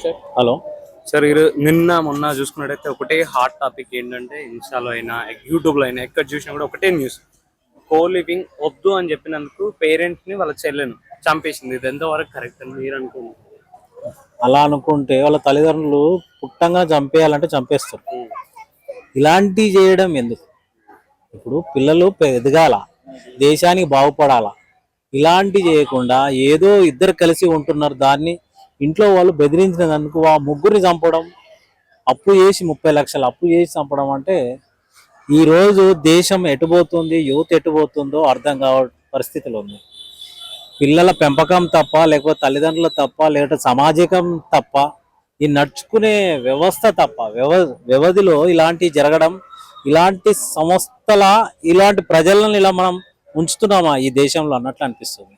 Sir. Hello sir నిన్న మొన్న చూసుకున్నట్టయితే ఒకటే హాట్ టాపిక్ ఏంటంటే ఇన్స్టాలో అయినా యూట్యూబ్లో అయినా ఎక్కడ చూసినా కూడా ఒకటే న్యూస్. కో లివింగ్ వద్దు అని చెప్పినందుకు పేరెంట్స్ ని వాళ్ళ చెల్లెను చంపేసింది. ఇది ఎంతవరకు కరెక్ట్ అని మీరు అనుకుంటున్నారు? అలా అనుకుంటే వాళ్ళ తల్లిదండ్రులు పుట్టంగా చంపేయాలంటే చంపేస్తారు. ఇలాంటివి చేయడం ఎందుకు? ఇప్పుడు పిల్లలు ఎదగాల, దేశానికి బాగుపడాలా, ఇలాంటి చేయకుండా ఏదో ఇద్దరు కలిసి ఉంటున్నారు, దాన్ని ఇంట్లో వాళ్ళు బెదిరించినందుకు ఆ ముగ్గురిని చంపడం, అప్పు చేసి 30 లక్షలు అప్పు చేసి చంపడం అంటే ఈరోజు దేశం ఎటుపోతుంది, యువత ఎటుపోతుందో అర్థం కావ పరిస్థితిలో ఉంది. పిల్లల పెంపకం తప్ప, లేకపోతే తల్లిదండ్రులు తప్ప, లేకపోతే సమాజికం తప్ప, ఈ నడుచుకునే వ్యవస్థ తప్ప, వ్యవధిలో ఇలాంటి జరగడం, ఇలాంటి సంస్థల ఇలాంటి ప్రజలను ఇలా మనం ఉంచుతున్నామా ఈ దేశంలో అన్నట్లు అనిపిస్తుంది.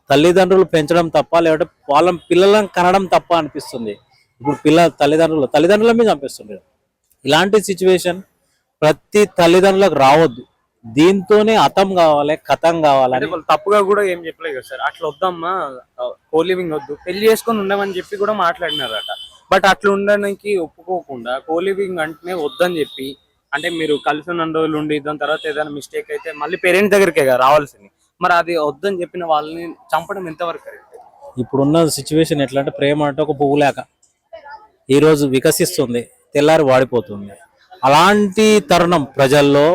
తల్లిదండ్రులు పెంచడం తప్ప, లేకపోతే వాళ్ళ పిల్లలను కనడం తప్ప అనిపిస్తుంది. ఇప్పుడు తల్లిదండ్రుల మీద చంపిస్తుండే ఇలాంటి సిచ్యువేషన్ ప్రతి తల్లిదండ్రులకు రావద్దు. దీంతోనే అతం కావాలి, కథం కావాలని వాళ్ళు తప్పుగా కూడా ఏం చెప్పలేదు కదా సార్. అట్లా వద్దమ్మా, కో లివింగ్ వద్దు, పెళ్లి చేసుకొని ఉండమని చెప్పి కూడా మాట్లాడినారట. బట్ అట్లా ఉండడానికి ఒప్పుకోకుండా కో లివింగ్ అంటేనే వద్దని చెప్పి, అంటే మీరు కలిసి ఉన్న రోజులు ఉండి దాని తర్వాత ఏదైనా మిస్టేక్ అయితే మళ్ళీ పేరెంట్స్ దగ్గరికే రావాల్సింది. మరి అది వద్దని చెప్పిన వాళ్ళని చంపడం ఎంతవరకు కరెక్ట్? ఇప్పుడున్న సిచ్యువేషన్ ఎట్లా అంటే, ప్రేమ అంటే ఒక పువ్వు లేక ఈరోజు వికసిస్తుంది, తెల్లారి వాడిపోతుంది. అలాంటి తరుణం ప్రజల్లో,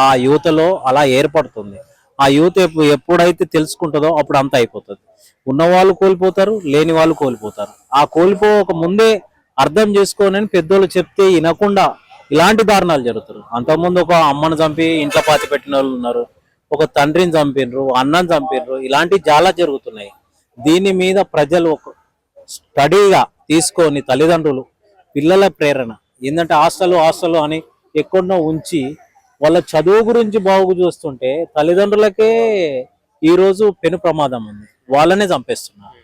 ఆ యువతలో అలా ఏర్పడుతుంది. ఆ యువత ఎప్పుడైతే తెలుసుకుంటుందో అప్పుడు అంత అయిపోతుంది. ఉన్నవాళ్ళు కోల్పోతారు, లేని వాళ్ళు కోల్పోతారు. ఆ కోల్పోక ముందే అర్థం చేసుకోనని పెద్దోళ్ళు చెప్తే వినకుండా ఇలాంటి దారుణాలు జరుగుతారు. అంతకుముందు ఒక అమ్మను చంపి ఇంట్లో పాతి పెట్టిన వాళ్ళు ఉన్నారు, ఒక తండ్రిని చంపినరు, అన్నని చంపినరు, ఇలాంటివి చాలా జరుగుతున్నాయి. దీని మీద ప్రజలు ఒక స్టడీగా తీసుకొని తల్లిదండ్రులు పిల్లల ప్రేరణ ఏంటంటే హాస్టల్ అని ఎక్కడో ఉంచి వాళ్ళ చదువు గురించి బాగు చూస్తుంటే తల్లిదండ్రులకే ఈరోజు పెను ప్రమాదం ఉంది, వాళ్ళనే చంపేస్తున్నారు.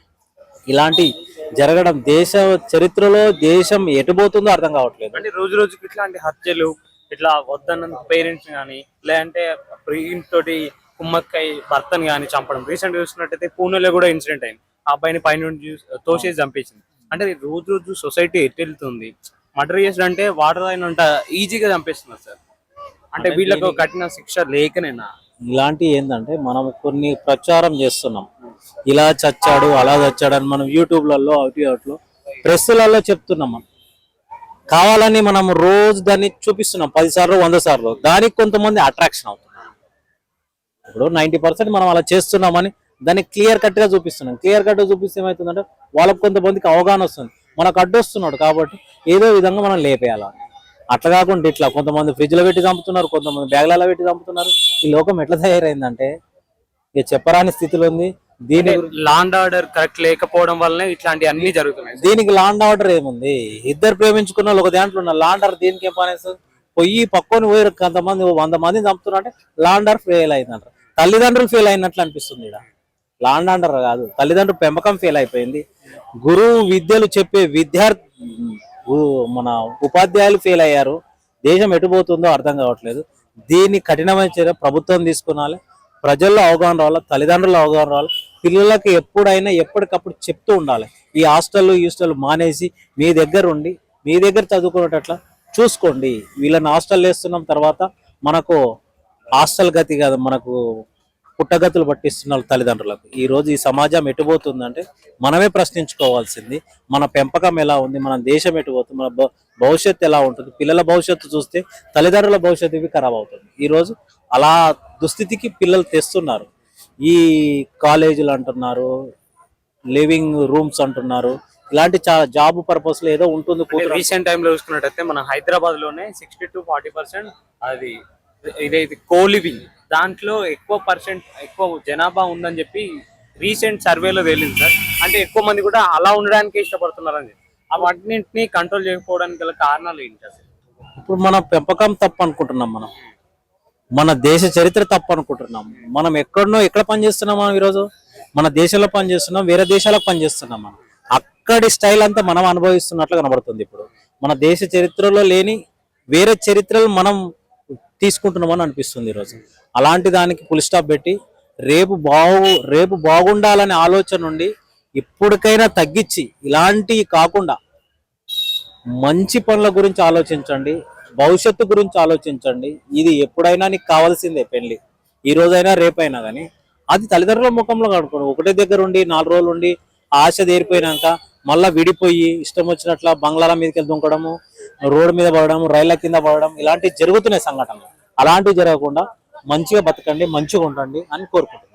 ఇలాంటి జరగడం దేశ చరిత్రలో దేశం ఎటుపోతుందో అర్థం కావట్లేదు. అంటే రోజు రోజుకి ఇట్లాంటి హత్యలు, ఇట్లా వద్దన్న పేరెంట్స్ కానీ, లేదంటే తోటి కుమ్మక్కై భర్తని కానీ చంపడం. రీసెంట్ చూసినట్టయితే పూణేలో కూడా ఇన్సిడెంట్ అయింది. ఆ అబ్బాయిని పైనుండి తోసేసి చంపేసింది. అంటే రోజు రోజు సొసైటీ ఎటు వెళ్తుంది? మర్డర్ చేసినంటే వాటర్ అయినంట ఈజీగా చంపేస్తున్నారు సార్. అంటే వీళ్ళకు కఠిన శిక్ష లేకనేనా? ఇలాంటి ఏంటంటే మనం కొన్ని ప్రచారం చేస్తున్నాం, ఇలా చచ్చాడు అలా చచ్చాడు అని మనం యూట్యూబ్లలో అట్లో ప్రెస్లలో చెప్తున్నాం. మనం కావాలని మనం రోజు దాన్ని చూపిస్తున్నాం 10 సార్లు 100 సార్లు. దానికి కొంతమంది అట్రాక్షన్ అవుతున్నారు. ఇప్పుడు 90% మనం అలా చేస్తున్నామని దాన్ని క్లియర్ కట్ గా చూపిస్తున్నాం. క్లియర్ కట్ గా చూపిస్తే ఏమవుతుందంటే వాళ్ళకు కొంతమందికి అవగాహన వస్తుంది, మనకు అడ్డొస్తున్నాడు కాబట్టి ఏదో విధంగా మనం లేపేయాలి. అట్లా కాకుండా ఇట్లా కొంతమంది ఫ్రిడ్జ్లో పెట్టి చంపుతున్నారు, కొంతమంది బ్యాగ్లలో పెట్టి చంపుతున్నారు. ఈ లోకం ఎట్లా తయారైందంటే ఇక చెప్పరాని స్థితిలో ఉంది. దీనికి లాండ్ ఆర్డర్ కరెక్ట్ లేకపోవడం వల్లనే ఇట్లాంటి అన్ని జరుగుతున్నాయి. దీనికి లాండ్ ఆర్డర్ ఏముంది? ఇద్దరు ప్రేమించుకున్న వాళ్ళు ఒక దాంట్లో ఉన్న లాండ్ ఆర్డర్ దీనికి ఏం పని? పొయ్యి పక్కని పోయి కొంతమంది 100 మందిని చంపుతున్నారు అంటే లాండ్ ఆర్డర్ ఫెయిల్ అయిందంటారు. తల్లిదండ్రులు ఫెయిల్ అయినట్లు అనిపిస్తుంది. ఇక్కడ లాండ్ ఆర్డర్ కాదు, తల్లిదండ్రుల పెంపకం ఫెయిల్ అయిపోయింది. గురువు విద్యలు చెప్పే మన ఉపాధ్యాయులు ఫెయిల్ అయ్యారు. దేశం ఎటుపోతుందో అర్థం కావట్లేదు. దీన్ని కఠినమైన చర్య ప్రభుత్వం తీసుకునాలి, ప్రజల్లో అవగాహన రావాలి, తల్లిదండ్రుల అవగాహన రావాలి. పిల్లలకి ఎప్పుడైనా ఎప్పటికప్పుడు చెప్తూ ఉండాలి. ఈ హాస్టల్ మానేసి మీ దగ్గర ఉండి మీ దగ్గర చదువుకునేటట్లా చూసుకోండి. వీళ్ళని హాస్టల్ వేస్తున్నాం, తర్వాత మనకు హాస్టల్ గతి కాదు, మనకు పుట్టగతులు పట్టిస్తున్నారు తల్లిదండ్రులకు. ఈ రోజు ఈ సమాజం ఎటుపోతుందంటే మనమే ప్రశ్నించుకోవాల్సింది. మన పెంపకం ఎలా ఉంది, మన దేశం ఎటుపోతుంది, మన భవిష్యత్తు ఎలా ఉంటుంది. పిల్లల భవిష్యత్తు చూస్తే తల్లిదండ్రుల భవిష్యత్తు ఖరాబ్ అవుతుంది. ఈరోజు అలా దుస్థితికి పిల్లలు తెస్తున్నారు. ఈ కాలేజీలు అంటున్నారు, లివింగ్ రూమ్స్ అంటున్నారు, ఇలాంటి జాబ్ పర్పస్ లో ఏదో ఉంటుంది. రీసెంట్ టైంలో చూసుకున్నట్టయితే మన హైదరాబాద్ లోనే 60 to 40% అది ఇదైతే కో లివింగ్, దాంట్లో ఎక్కువ జనాభా ఉందని చెప్పి రీసెంట్ సర్వేలో తేలింది సార్. అంటే ఎక్కువ మంది కూడా అలా ఉండడానికి ఇష్టపడుతున్నారని చెప్పి. అవన్నింటినీ కంట్రోల్ చేయకపోవడానికి గల కారణాలు ఏంటి అసలు? ఇప్పుడు మన పెంపకం తప్పు అనుకుంటున్నాం, మన దేశ చరిత్ర తప్పు అనుకుంటున్నాం. మనం ఎక్కడ పనిచేస్తున్నాం? మనం ఈరోజు మన దేశంలో పనిచేస్తున్నాం, వేరే దేశాలకు పనిచేస్తున్నాం. మనం అక్కడి స్టైల్ అంతా మనం అనుభవిస్తున్నట్లు కనబడుతుంది. ఇప్పుడు మన దేశ చరిత్రలో లేని వేరే చరిత్రలు మనం తీసుకుంటున్నామని అనిపిస్తుంది ఈరోజు. అలాంటి దానికి ఫుల్ స్టాప్ పెట్టి రేపు బాగుండాలనే ఆలోచన నుండి ఇప్పటికైనా తగ్గించి ఇలాంటివి కాకుండా మంచి పనుల గురించి ఆలోచించండి, భవిష్యత్తు గురించి ఆలోచించండి. ఇది ఎప్పుడైనా నీకు కావాల్సిందే పెళ్లి, ఈ రోజైనా రేపైనా కానీ అది తల్లిదండ్రుల ముఖంలో కనుక్కోండి. ఒకటే దగ్గర ఉండి 4 రోజులు ఉండి ఆశ తీరిపోయినాక మళ్ళీ విడిపోయి ఇష్టం వచ్చినట్ల బంగ్లాల మీదకి వెళ్ళి దుంకడము, రోడ్డు మీద పడడం, రైళ్ల కింద పడడం ఇలాంటివి జరుగుతున్నాయి సంఘటనలు. అలాంటివి జరగకుండా మంచిగా బతకండి, మంచిగా ఉండండి అని కోరుకుంటున్నాను.